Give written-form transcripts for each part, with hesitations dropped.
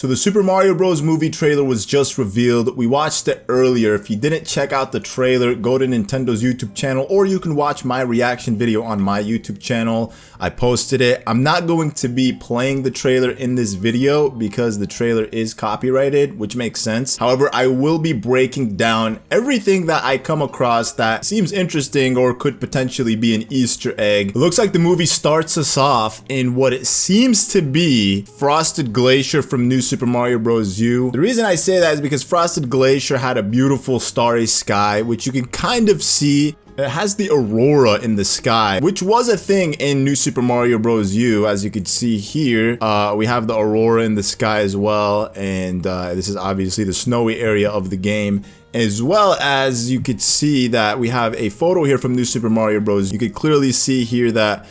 So the Super Mario Bros. Movie trailer was just revealed. We watched it earlier. If you didn't check out the trailer, go to Nintendo's YouTube channel, or you can watch my reaction video on my YouTube channel. I posted it. I'm not going to be playing the trailer in this video because the trailer is copyrighted, which makes sense. However, I will be breaking down everything that I come across that seems interesting or could potentially be an Easter egg. It looks like the movie starts us off in what it seems to be Frosted Glacier from New Super Mario Bros. U. The reason I say that is because Frosted Glacier had a beautiful starry sky, which you can kind of see. It has the aurora in the sky, which was a thing in New Super Mario Bros. U. As you can see here, we have the aurora in the sky as well, and this is obviously the snowy area of the game. As well as you could see that we have a photo here from New Super Mario Bros. You could clearly see here that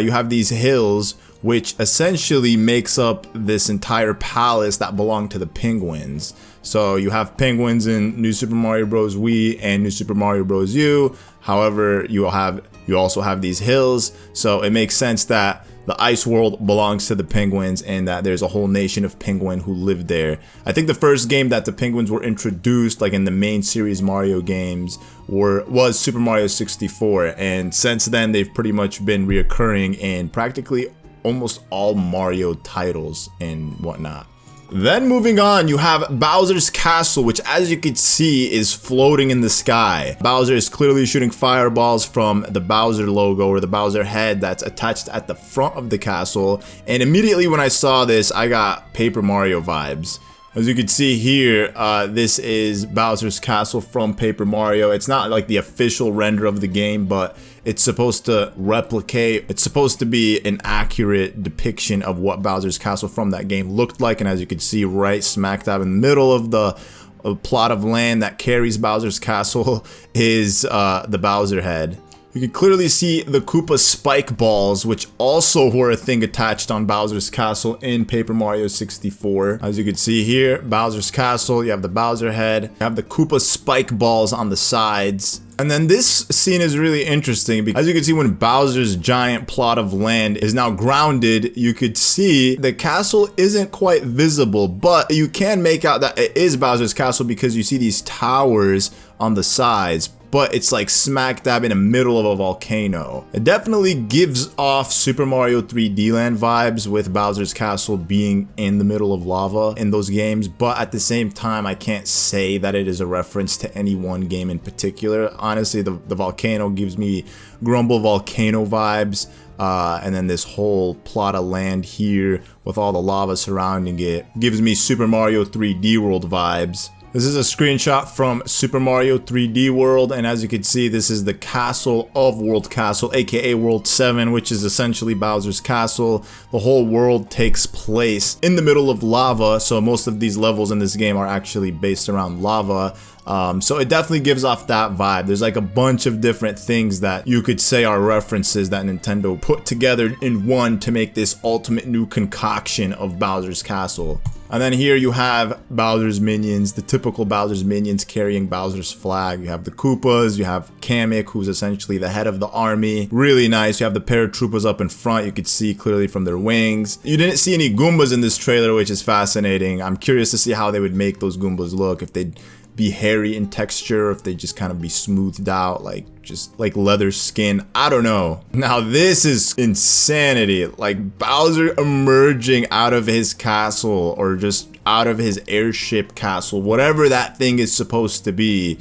you have these hills, which essentially makes up this entire palace that belonged to the penguins. So you have penguins in New Super Mario Bros. Wii and New Super Mario Bros. U. However, you also have these hills, so it makes sense that the ice world belongs to the penguins and that there's a whole nation of penguin who live there. I think the first game that the penguins were introduced, like in the main series Mario games, was Super Mario 64, and since then they've pretty much been reoccurring in practically almost all Mario titles and whatnot. Then moving on, you have Bowser's Castle, which as you can see is floating in the sky. Bowser is clearly shooting fireballs from the Bowser logo, or the Bowser head that's attached at the front of the castle. And immediately when I saw this, I got Paper Mario vibes. As you can see here, this is Bowser's Castle from Paper Mario. It's not like the official render of the game, but it's supposed to replicate, it's supposed to be an accurate depiction of what Bowser's Castle from that game looked like. And as you can see, right smack dab in the middle of the plot of land that carries Bowser's Castle is the Bowser head. You can clearly see the Koopa spike balls, which also were a thing attached on Bowser's Castle in Paper Mario 64. As you can see here, Bowser's Castle, you have the Bowser head, you have the Koopa spike balls on the sides. And then this scene is really interesting because as you can see, when Bowser's giant plot of land is now grounded, you could see the castle isn't quite visible, but you can make out that it is Bowser's Castle because you see these towers on the sides. But it's like smack dab in the middle of a volcano. It definitely gives off Super Mario 3D Land vibes with Bowser's Castle being in the middle of lava in those games, but at the same time, I can't say that it is a reference to any one game in particular. Honestly, the volcano gives me Grumble Volcano vibes. And then this whole plot of land here with all the lava surrounding it gives me Super Mario 3D World vibes. This is a screenshot from Super Mario 3D World, and as you can see, this is the castle of World Castle, aka World 7, which is essentially Bowser's Castle. The whole world takes place in the middle of lava, so most of these levels in this game are actually based around lava. So it definitely gives off that vibe. There's like a bunch of different things that you could say are references that Nintendo put together in one to make this ultimate new concoction of Bowser's Castle. And then here you have Bowser's minions, the typical Bowser's minions carrying Bowser's flag. You have the Koopas, you have Kamek, who's essentially the head of the army. Really nice. You have the paratroopers up in front. You could see clearly from their wings. You didn't see any Goombas in this trailer, which is fascinating. I'm curious to see how they would make those Goombas look, if they'd be hairy in texture, if they just kind of be smoothed out, just like leather skin. I don't know. Now this is insanity. Like Bowser emerging out of his castle, or just out of his airship castle, whatever that thing is supposed to be,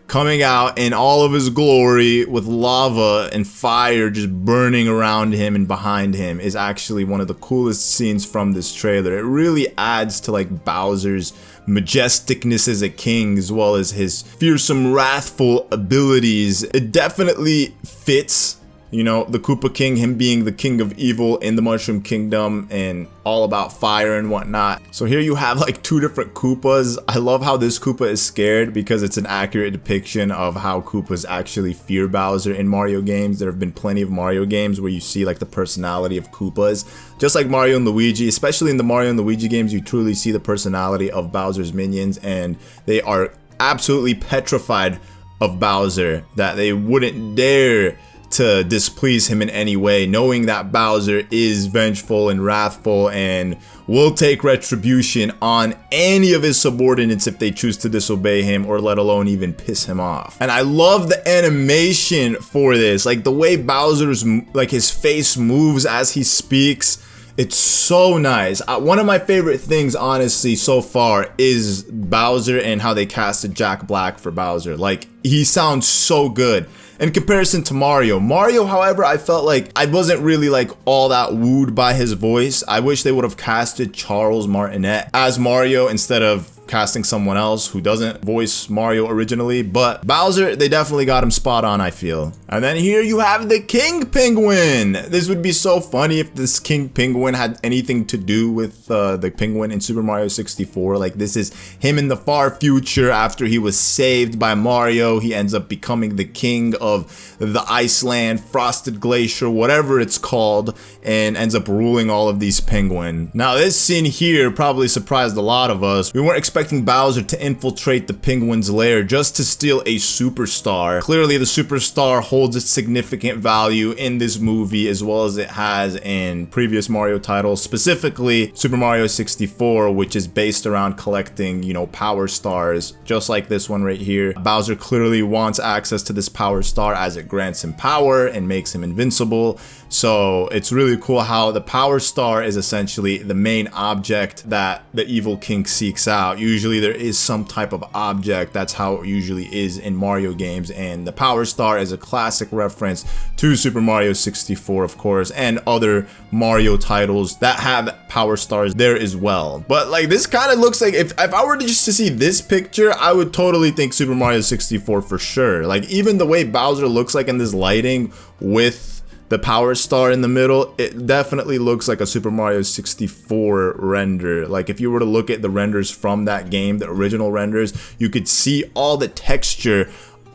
coming out in all of his glory with lava and fire just burning around him and behind him is actually one of the coolest scenes from this trailer. It really adds to like Bowser's majesticness as a king, as well as his fearsome, wrathful abilities. It definitely fits, you know, the Koopa King, him being the king of evil in the Mushroom Kingdom and all about fire and whatnot. So here you have like two different Koopas. I love how this Koopa is scared because it's an accurate depiction of how Koopas actually fear Bowser in Mario games. There have been plenty of Mario games where you see like the personality of Koopas. Just like Mario and Luigi, especially in the Mario and Luigi games, you truly see the personality of Bowser's minions, and they are absolutely petrified of Bowser, that they wouldn't dare to displease him in any way, knowing that Bowser is vengeful and wrathful and will take retribution on any of his subordinates if they choose to disobey him or let alone even piss him off. And I love the animation for this, like the way Bowser's, like his face moves as he speaks. It's so nice. One of my favorite things, honestly, so far is Bowser and how they casted Jack Black for Bowser. Like, he sounds so good. In comparison to Mario. Mario, however, I felt like I wasn't really like all that wooed by his voice. I wish they would have casted Charles Martinet as Mario instead of casting someone else who doesn't voice Mario originally. But Bowser, they definitely got him spot on, I feel. And then here you have the King Penguin. This would be so funny if this King Penguin had anything to do with the penguin in Super Mario 64. Like, this is him in the far future after he was saved by Mario. He ends up becoming the king of the Iceland, Frosted Glacier, whatever it's called, and ends up ruling all of these penguins. Now, this scene here probably surprised a lot of us. We weren't expecting Bowser to infiltrate the penguin's lair just to steal a superstar. Clearly, the superstar holds a significant value in this movie as well as it has in previous Mario titles, specifically Super Mario 64, which is based around collecting, you know, power stars, just like this one right here. Bowser clearly wants access to this power star as it grants him power and makes him invincible. So it's really cool how the power star is essentially the main object that the evil king seeks out. Usually there is some type of object. That's how it usually is in Mario games, and the power star is a classic reference to Super Mario 64, of course, and other Mario titles that have power stars there as well. But like, this kind of looks like, if I were to just to see this picture, I would totally think Super Mario 64 for sure. Like, even the way Bowser looks like in this lighting with the power star in the middle, it definitely looks like a Super Mario 64 render. Like, if you were to look at the renders from that game, the original renders, you could see all the texture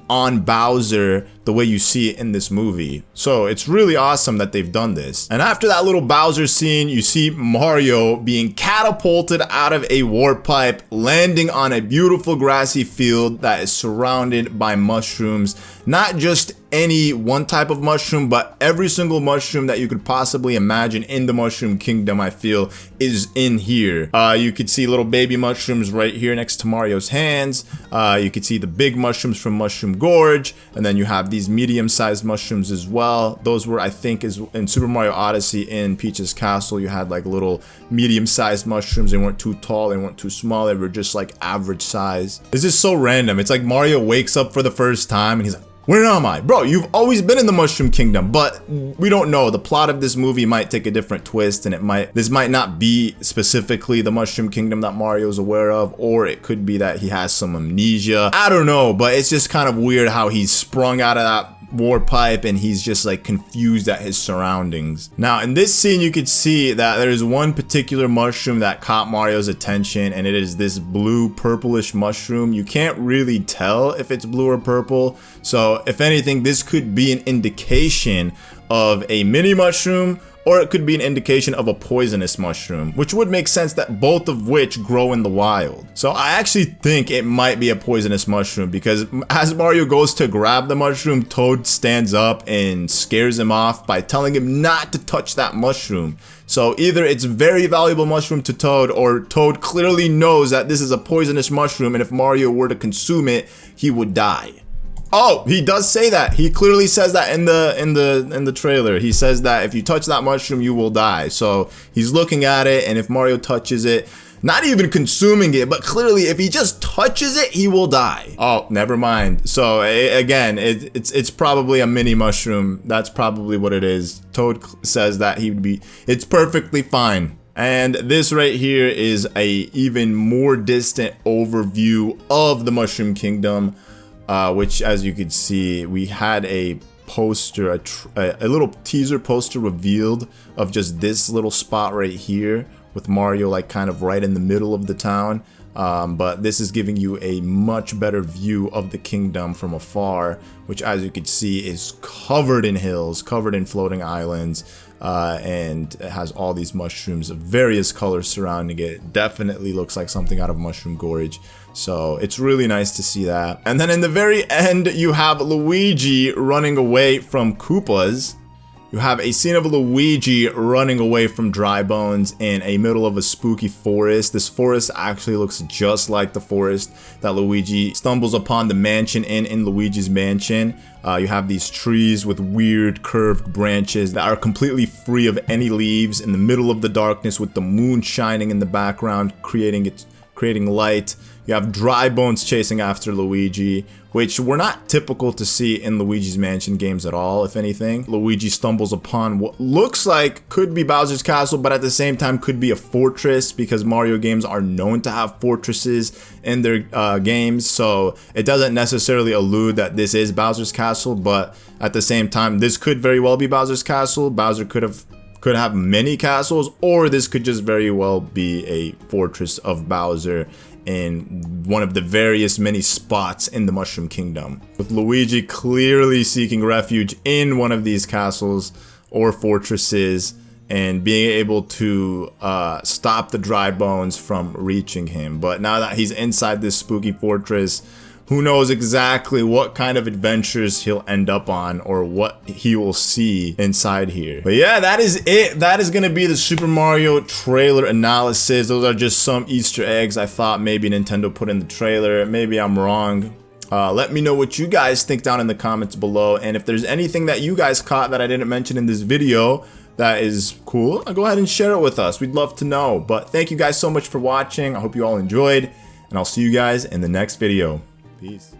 on Bowser the way you see it in this movie. So it's really awesome that they've done this. And after that little Bowser scene, you see Mario being catapulted out of a warp pipe, landing on a beautiful grassy field that is surrounded by mushrooms. Not just any one type of mushroom, but every single mushroom that you could possibly imagine in the Mushroom Kingdom, I feel, is in here. You could see little baby mushrooms right here next to Mario's hands. You could see the big mushrooms from Mushroom Gorge, and then you have these medium-sized mushrooms as well. Those were, I think, is in Super Mario Odyssey in Peach's Castle, you had like little medium-sized mushrooms. They weren't too tall, they weren't too small, they were just like average size. This is so random. It's like Mario wakes up for the first time and he's like, where am I? Bro, you've always been in the Mushroom Kingdom, but we don't know. The plot of this movie might take a different twist, and this might not be specifically the Mushroom Kingdom that Mario's aware of, or it could be that he has some amnesia. I don't know, but it's just kind of weird how he's sprung out of that warp pipe and he's just like confused at his surroundings. Now in this scene you could see that there's one particular mushroom that caught Mario's attention, and it is this blue purplish mushroom. You can't really tell if it's blue or purple, so if anything this could be an indication of a mini mushroom, or it could be an indication of a poisonous mushroom, which would make sense that both of which grow in the wild. So I actually think it might be a poisonous mushroom, because as Mario goes to grab the mushroom, Toad stands up and scares him off by telling him not to touch that mushroom. So either it's a very valuable mushroom to Toad, or Toad clearly knows that this is a poisonous mushroom, and if Mario were to consume it, he would die. Oh, he does say that. He clearly says that in the trailer. He says that if you touch that mushroom, you will die. So he's looking at it, and if Mario touches it, not even consuming it, but clearly if he just touches it, he will die. Oh, never mind. So again, it's probably a mini mushroom. That's probably what it is. Toad says that it's perfectly fine. And this right here is a even more distant overview of the Mushroom Kingdom. Which, as you can see, we had a poster, a little teaser poster revealed of just this little spot right here with Mario like kind of right in the middle of the town. But this is giving you a much better view of the kingdom from afar, which, as you can see, is covered in hills, covered in floating islands. and it has all these mushrooms of various colors surrounding it. Definitely looks like something out of Mushroom Gorge. So it's really nice to see that. And then in the very end, you have Luigi running away from Koopas. You have a scene of Luigi running away from Dry Bones in a middle of a spooky forest. This forest actually looks just like the forest that Luigi stumbles upon the mansion in Luigi's Mansion. You have these trees with weird curved branches that are completely free of any leaves in the middle of the darkness with the moon shining in the background, creating light. You have Dry Bones chasing after Luigi, which were not typical to see in Luigi's Mansion games at all, if anything. Luigi stumbles upon what looks like could be Bowser's Castle, but at the same time could be a fortress, because Mario games are known to have fortresses in their games, so it doesn't necessarily allude that this is Bowser's Castle, but at the same time, this could very well be Bowser's Castle. Bowser could have many castles, or this could just very well be a fortress of Bowser in one of the various many spots in the Mushroom Kingdom, with Luigi clearly seeking refuge in one of these castles or fortresses and being able to stop the Dry Bones from reaching him. But now that he's inside this spooky fortress, who knows exactly what kind of adventures he'll end up on or what he will see inside here. But yeah, that is it. That is gonna be the Super Mario trailer analysis. Those are just some Easter eggs I thought maybe Nintendo put in the trailer. Maybe I'm wrong. Let me know what you guys think down in the comments below. And if there's anything that you guys caught that I didn't mention in this video that is cool, go ahead and share it with us. We'd love to know. But thank you guys so much for watching. I hope you all enjoyed, and I'll see you guys in the next video. Peace.